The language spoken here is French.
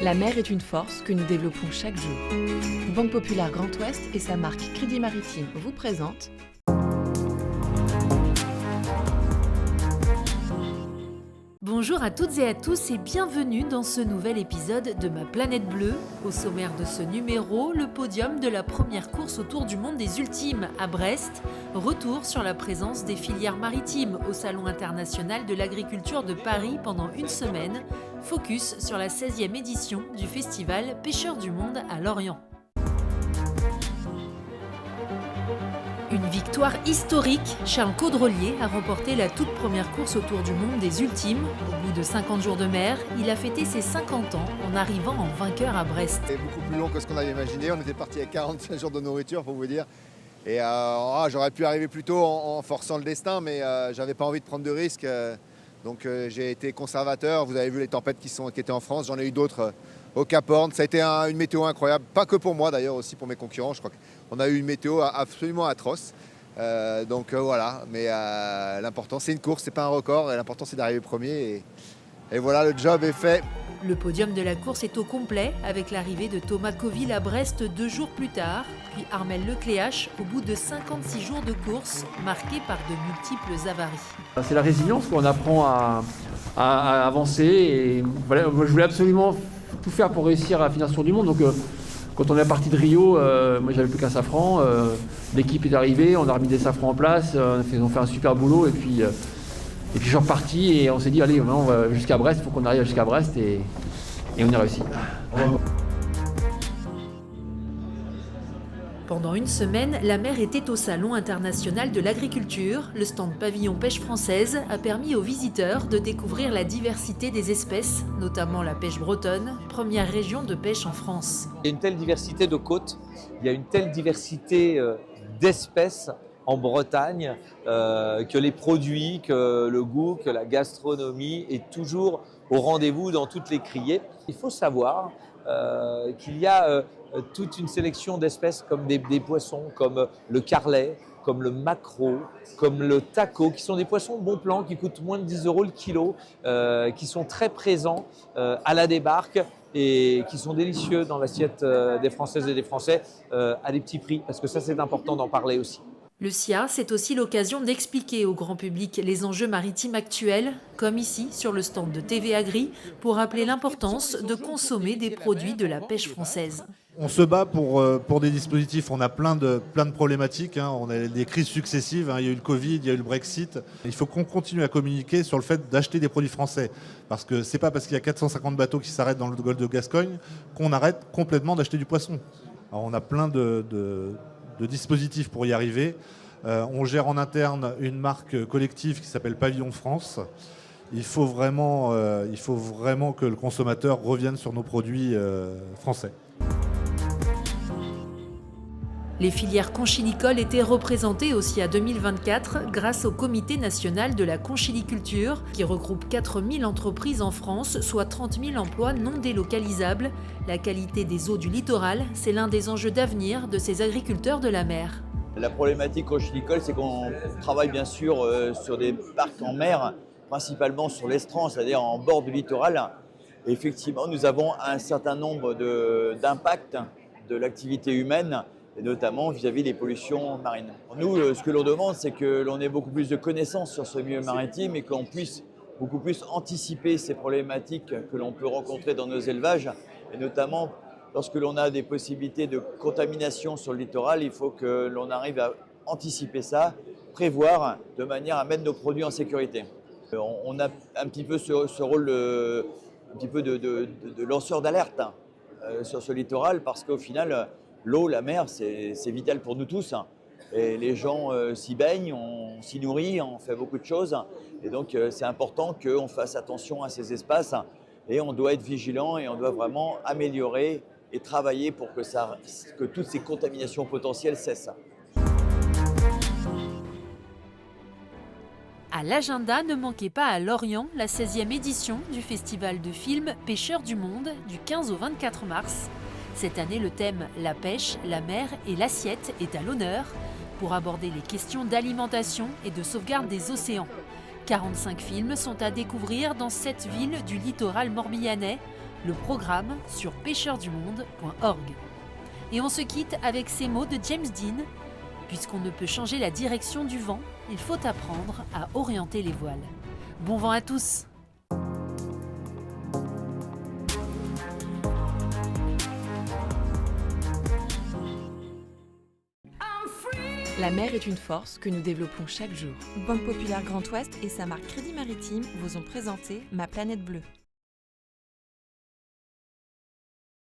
La mer est une force que nous développons chaque jour. Banque Populaire Grand Ouest et sa marque Crédit Maritime vous présentent Bonjour à toutes et à tous et bienvenue dans ce nouvel épisode de Ma Planète Bleue. Au sommaire de ce numéro, le podium de la première course autour du monde des Ultimes à Brest. Retour sur la présence des filières maritimes au Salon international de l'agriculture de Paris pendant une semaine. Focus sur la 16e édition du festival Pêcheurs du Monde à Lorient. Une victoire historique, Charles Caudrelier a remporté la toute première course autour du monde des Ultimes. Au bout de 50 jours de mer, il a fêté ses 50 ans en arrivant en vainqueur à Brest. C'est beaucoup plus long que ce qu'on avait imaginé, on était parti à 45 jours de nourriture pour vous dire. Et j'aurais pu arriver plus tôt en forçant le destin, mais j'avais pas envie de prendre de risques. Donc j'ai été conservateur, vous avez vu les tempêtes qui étaient en France, j'en ai eu d'autres au Cap Horn. Ça a été une météo incroyable, pas que pour moi d'ailleurs, aussi pour mes concurrents. Je crois qu'on a eu une météo absolument atroce. Voilà, mais l'important c'est une course, c'est pas un record, et l'important c'est d'arriver premier. Et voilà, le job est fait. Le podium de la course est au complet avec l'arrivée de Thomas Coville à Brest 2 jours plus tard, puis Armel Lecléache au bout de 56 jours de course, marqués par de multiples avaries. C'est la résilience qu'on apprend à avancer. Et voilà, moi, je voulais absolument tout faire pour réussir à finir ce tour du monde. Donc, quand on est parti de Rio, moi j'avais plus qu'un safran. L'équipe est arrivée, on a remis des safrans en place, on a fait un super boulot. Et puis je suis reparti et on s'est dit, allez, on va jusqu'à Brest, il faut qu'on arrive jusqu'à Brest et on y a réussi. Pendant une semaine, la mer était au Salon international de l'agriculture. Le stand pavillon pêche française a permis aux visiteurs de découvrir la diversité des espèces, notamment la pêche bretonne, première région de pêche en France. Il y a une telle diversité de côtes, il y a une telle diversité d'espèces en Bretagne, que les produits, que le goût, que la gastronomie est toujours au rendez-vous dans toutes les criées. Il faut savoir qu'il y a toute une sélection d'espèces comme des poissons, comme le carlet, comme le maquereau, comme le taco, qui sont des poissons bon plan, qui coûtent moins de 10 € le kilo, qui sont très présents à la débarque et qui sont délicieux dans l'assiette des Françaises et des Français à des petits prix, parce que ça c'est important d'en parler aussi. Le SIA, c'est aussi l'occasion d'expliquer au grand public les enjeux maritimes actuels, comme ici sur le stand de TV Agri, pour rappeler l'importance de consommer des produits de la pêche française. On se bat pour des dispositifs, on a plein de problématiques, on a des crises successives, il y a eu le Covid, il y a eu le Brexit. Il faut qu'on continue à communiquer sur le fait d'acheter des produits français. Parce que c'est pas parce qu'il y a 450 bateaux qui s'arrêtent dans le golfe de Gascogne qu'on arrête complètement d'acheter du poisson. Alors on a plein de dispositifs pour y arriver. On gère en interne une marque collective qui s'appelle Pavillon France. Il faut vraiment que le consommateur revienne sur nos produits français. Les filières conchilicoles étaient représentées aussi à 2024 grâce au Comité national de la conchiliculture qui regroupe 4000 entreprises en France, soit 30 000 emplois non délocalisables. La qualité des eaux du littoral, c'est l'un des enjeux d'avenir de ces agriculteurs de la mer. La problématique conchilicole, c'est qu'on travaille bien sûr sur des parcs en mer, principalement sur l'estran, c'est-à-dire en bord du littoral. Et effectivement, nous avons un certain nombre d'impacts de l'activité humaine, et notamment vis-à-vis des pollutions marines. Nous, ce que l'on demande, c'est que l'on ait beaucoup plus de connaissances sur ce milieu maritime et qu'on puisse beaucoup plus anticiper ces problématiques que l'on peut rencontrer dans nos élevages. Et notamment, lorsque l'on a des possibilités de contamination sur le littoral, il faut que l'on arrive à anticiper ça, prévoir de manière à mettre nos produits en sécurité. On a un petit peu ce rôle de lanceur d'alerte sur ce littoral parce qu'au final, l'eau, la mer, c'est vital pour nous tous. Et les gens s'y baignent, on s'y nourrit, on fait beaucoup de choses. Et donc, c'est important qu'on fasse attention à ces espaces. Et on doit être vigilant et on doit vraiment améliorer et travailler pour que toutes ces contaminations potentielles cessent. À l'agenda, ne manquez pas à Lorient la 16e édition du festival de films Pêcheurs du Monde du 15 au 24 mars. Cette année, le thème « La pêche, la mer et l'assiette » est à l'honneur pour aborder les questions d'alimentation et de sauvegarde des océans. 45 films sont à découvrir dans 7 villes du littoral morbihanais. Le programme sur pêcheurdumumonde.org. Et on se quitte avec ces mots de James Dean. Puisqu'on ne peut changer la direction du vent, il faut apprendre à orienter les voiles. Bon vent à tous! La mer est une force que nous développons chaque jour. Banque Populaire Grand Ouest et sa marque Crédit Maritime vous ont présenté Ma Planète Bleue.